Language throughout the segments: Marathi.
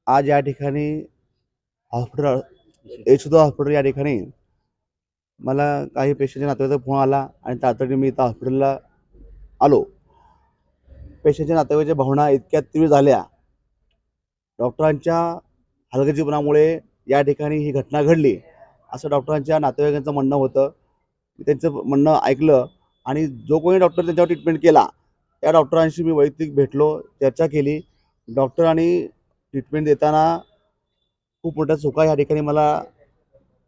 आज या ठिकाणी हॉस्पिटल यशोदा हॉस्पिटल या ठिकाणी मला काही पेशंटच्या नातेवाईकाचा फोन आला आणि तातडीने मी इथं हॉस्पिटलला आलो. पेशंटच्या नातेवाईकाच्या भावना इतक्या तीव्र झाल्या. डॉक्टरांच्या हलगर्जीपणामुळे या ठिकाणी ही घटना घडली असं डॉक्टरांच्या नातेवाईकांचं म्हणणं होतं. मी त्यांचं म्हणणं ऐकलं आणि जो कोणी डॉक्टर त्यांच्यावर ट्रीटमेंट केला त्या डॉक्टरांशी मी वैयक्तिक भेटलो, चर्चा केली. डॉक्टरांनी ट्रीटमेंट देताना खूप मोठ्या चुका या ठिकाणी मला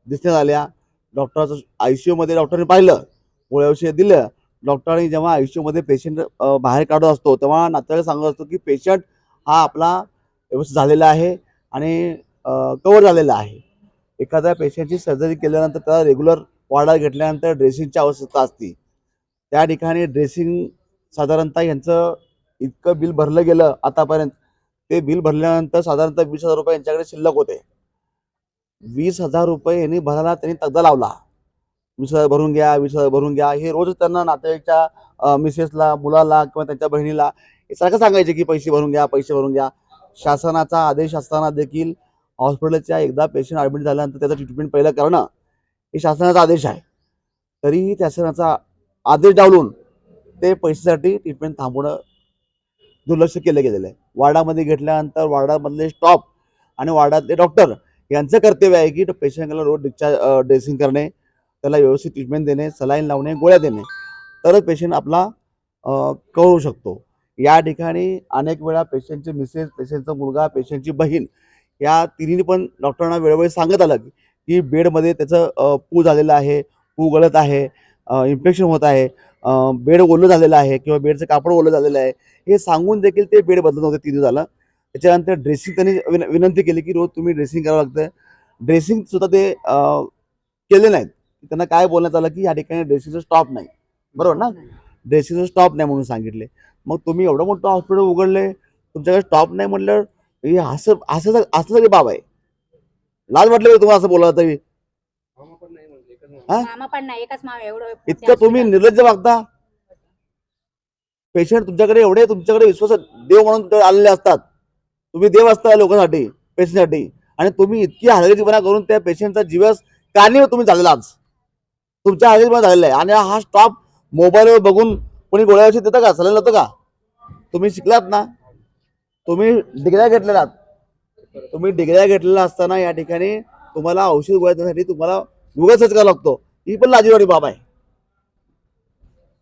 दिसण्यात आल्या. डॉक्टराचं आयसीयूमध्ये डॉक्टरने पाहिलं, गोळ्या औषध दिलं. डॉक्टरांनी जेव्हा आयसीयूमध्ये पेशंट बाहेर काढत असतो तेव्हा नातेवाईक सांगत असतो की पेशंट हा आपला व्यवस्थित झालेला आहे आणि कव्हर झालेला आहे. एखाद्या पेशंटची सर्जरी केल्यानंतर त्याला रेग्युलर वॉर्डात घेतल्यानंतर ड्रेसिंगची आवश्यकता असते. त्या ठिकाणी ड्रेसिंग साधारणतः यांचं इतकं बिल भरलं गेलं आतापर्यंत. ते बिल भरल्यानंतर साधारणतः 20,000 रुपये यांच्याकडे शिल्लक होते. 20,000 रुपये यांनी भरायला त्यांनी तगदा लावला. 20,000 भरून घ्या, 20,000 भरून घ्या. हे रोज त्यांना नातेवाईकच्या मिसेसला, मुलाला किंवा त्यांच्या बहिणीला हे सारखं सांगायचे की पैसे भरून घ्या, पैसे भरून घ्या. शासनाचा आदेश असताना देखील हॉस्पिटलच्या एकदा पेशंट ॲडमिट झाल्यानंतर त्याचं ट्रीटमेंट पहिलं करणं हे शासनाचा आदेश आहे. तरीही शासनाचा आदेश डावलून ते पैशासाठी ट्रीटमेंट थांबवणं दुर्लक्ष केलं गेलेलं आहे. वॉर्डामध्ये घेतल्यानंतर वॉर्डामधले स्टॉफ आणि वॉर्डातले डॉक्टर यांचं कर्तव्य आहे की पेशंटला रोज डिस्चार्ज ड्रेसिंग करणे, त्याला व्यवस्थित ट्रीटमेंट देणे, सलाईन लावणे, गोळ्या देणे, तरच पेशंट आपला कव्हर होऊ शकतो. या ठिकाणी अनेक वेळा पेशंटचे मिसेस, पेशंटचा मुलगा, पेशंटची बहीण या तिन्ही पण डॉक्टरांना वेळोवेळी सांगत आलं की बेडमध्ये त्याचं पू झालेलं आहे, पू गळत आहे, इन्फेक्शन होत आहे, बेड ओलं झालेलं आहे किंवा बेडचं कापड ओलं झालेलं आहे. हे सांगून देखील ते बेड बदलत नव्हते 3 दिवस झालं. त्याच्यानंतर ड्रेसिंग त्यांनी विनंती केली की रोज तुम्ही ड्रेसिंग करावं लागतं. ड्रेसिंग सुद्धा ते केले नाहीत. त्यांना काय बोलण्यात आलं की या ठिकाणी ड्रेसिंगचा स्टॉप नाही. बरोबर ना? ड्रेसिंगचा स्टॉप नाही म्हणून सांगितले. मग तुम्ही एवढं मोठं हॉस्पिटल उघडले, तुमच्याकडे स्टॉप नाही म्हटल्यावर हे असं असं असं सगळी बाब आहे. लाज वाटली का तुम्हाला असं बोलायला तरी? मामा पण नाही, एकच मामा एवढं इतकं तुम्ही निर्लज्ज वागता. पेशंट तुमच्याकडे एवढे तुमच्याकडे विश्वास देव म्हणून आलेले असतात. तुम्ही देव असता लोकांसाठी, पेशंटसाठी आणि तुम्ही इतकी हलगर्जीपणा करून त्या पेशंटचा जीवस कारणीभूत तुम्ही झालेला आज. तुमच्या हलगर्जीपणा झालेला आहे आणि हा स्टॉप मोबाईलवर बघून कोणी गोळ्या औषध देतं का? सलाईन लावतं का? तुम्ही शिकलात ना? तुम्ही डिग्र्या घेतलेलात. तुम्ही डिग्र्या घेतलेला असताना या ठिकाणी तुम्हाला औषध गोळ्या देण्यासाठी तुम्हाला गुगल सर्च करावा लागतो. ही पण लाजिरवाणी बाब आहे.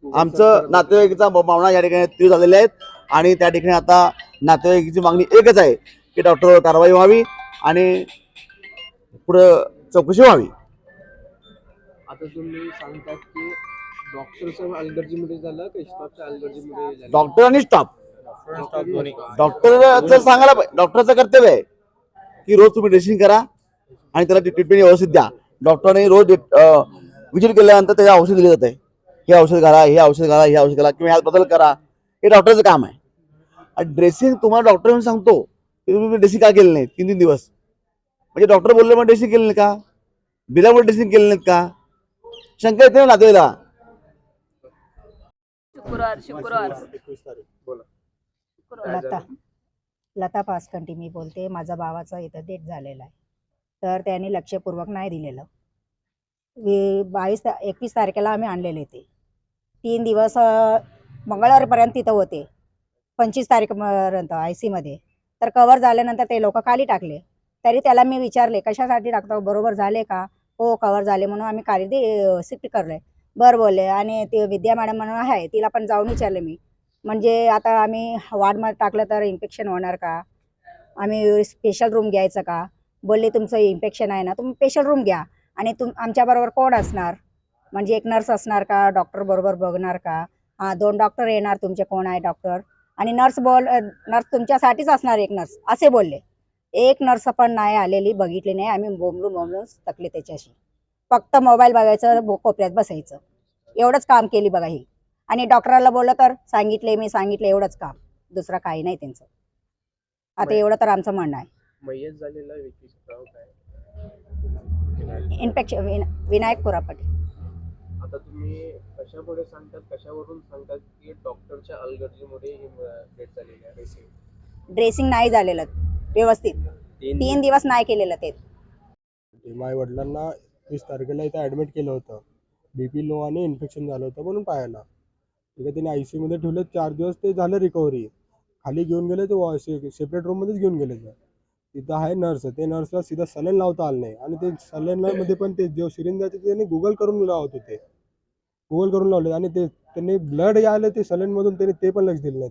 आमचं नातेवाईकाचा भावना या ठिकाणी तीव्र झालेल्या आहेत आणि त्या ठिकाणी आता नातेवाईकाची मागणी एकच आहे की डॉक्टरवर कारवाई व्हावी आणि पुढं चौकशी व्हावी. आता तुम्ही सांगतात की डॉक्टरचं अलगर्जीमध्ये झालं की स्टॉफच्या अलगर्जीमध्ये झालं? डॉक्टर आणि स्टाफ. डॉक्टरचं सांगायला डॉक्टरचं कर्तव्य आहे की रोज तुम्ही ड्रेसिंग करा आणि त्याला ट्रीटमेंट व्यवस्थित द्या. डॉक्टरने रोज विजिट केल्यानंतर त्याला औषध दिले जाते. हे औषध घाला, हे औषध घाला, हे औषध घाला किंवा ह्यात बदल करा. हे डॉक्टरचं काम आहे. आणि ड्रेसिंग तुम्हाला डॉक्टर येऊन सांगतो की तुम्ही ड्रेसिंग का केलं नाही 3-3 दिवस. म्हणजे डॉक्टर बोलले मग ड्रेसिंग केलं नाही का? बिलामुळे ड्रेसिंग केलं नाहीत का? शंका येते ना नातेवाईकाला. शुक्रवार लता लता पासकंटी मी बोलते. माझा भावाचा इथं डेथ झालेला आहे, तर त्यांनी लक्षपूर्वक नाही दिलेलं. 21 तारखेला आम्ही आणलेले ते 3 दिवस मंगळवारपर्यंत तिथं होते. 25 तारखेपर्यंत IC मध्ये. तर कवर झाल्यानंतर ते लोक खाली टाकले. तरी त्याला मी विचारले कशासाठी टाकतो, बरोबर झाले का? हो कवर झाले म्हणून आम्ही खाली शिफ्ट करले. बरं बोलले. आणि ते विद्या मॅडम म्हणून आहे, तिला पण जाऊन विचारले मी. म्हणजे आता आम्ही वॉर्डमध्ये टाकलं तर इन्फेक्शन होणार का? आम्ही स्पेशल रूम घ्यायचं का? बोलले तुमचं इन्फेक्शन आहे ना, तुम्ही स्पेशल रूम घ्या. आणि आमच्याबरोबर कोण असणार? म्हणजे एक नर्स असणार का? डॉक्टर बरोबर बघणार का? 2 डॉक्टर येणार तुमचे, कोण आहे डॉक्टर? आणि नर्स तुमच्यासाठीच असणार, एक नर्स असे बोलले. एक नर्स पण नाही आलेली, बघितली नाही. आम्ही बोंबलून थकले त्याच्याशी. फक्त मोबाईल बघायचं, कोपऱ्यात बसायचं, एवढंच काम केली बघा ही. आणि डॉक्टरला बोललं तर मी सांगितले एवढंच काम, दुसरं काही नाही त्यांचं. आता एवढं तर आमचं म्हणणं आहे. मयत झालेला व्यक्तीचं नाव काय? इन्फेक्शन विनायक कोरापटे. आता तुम्ही कशापुढे सांगतात, कशावरून सांगतात की डॉक्टरच्या अलगर्जीमुळे ही डेथ झालेली आहे? ड्रेसिंग नाही झालेलं. व्यवस्थित 3 दिवस नाही केलेलं ते. माझ्या वडिलांना 30 तारखेला इथं ॲडमिट केलं होतं. BP लो आणि इन्फेक्शन झालं होतं म्हणून पायाला. ठीक आहे, त्यांनी ICU मध्ये ठेवलं 4 दिवस, ते झालं रिकव्हरी. खाली घेऊन गेले ते सेपरेट रूममध्येच घेऊन गेले ते. तिथं आहे नर्स, ते नर्सला सीधा सलाईन लावता आलं नाही आणि ते सलाईनमध्ये पण ते जे सिरिंज द्यायचे ते त्यांनी गुगल करून लावत होते. गुगल करून लावले आणि ते त्यांनी ब्लड आलं ते सलाईनमधून, त्यांनी ते पण लक्ष दिलं नाही.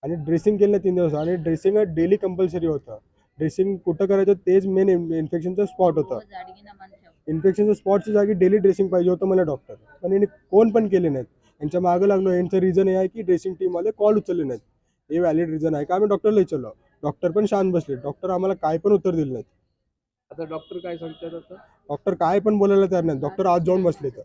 आणि ड्रेसिंग केलं 3 दिवस आणि ड्रेसिंग डेली कंपल्सरी होतं. ड्रेसिंग कुठं करायचं तेच मेन इन्फेक्शनचं स्पॉट होतं. इन्फेक्शनच्या स्पॉटच्या जागी डेली ड्रेसिंग पाहिजे होतं मला डॉक्टर, पण यांनी कोण पण केले नाहीत. यांच्या मागं लागलो. यांचं रिझन हे आहे की ड्रेसिंग टीमवाले कॉल उचलले नाहीत. हे व्हॅलिड रिझन आहे का आम्ही डॉक्टरला विचारलो. डॉक्टर पण शांत बसले. डॉक्टर आम्हाला काय पण उत्तर दिलं नाहीत. आता डॉक्टर काय सांगतात आता? डॉक्टर काय पण बोलायला तयार नाही. डॉक्टर आज जाऊन बसले तर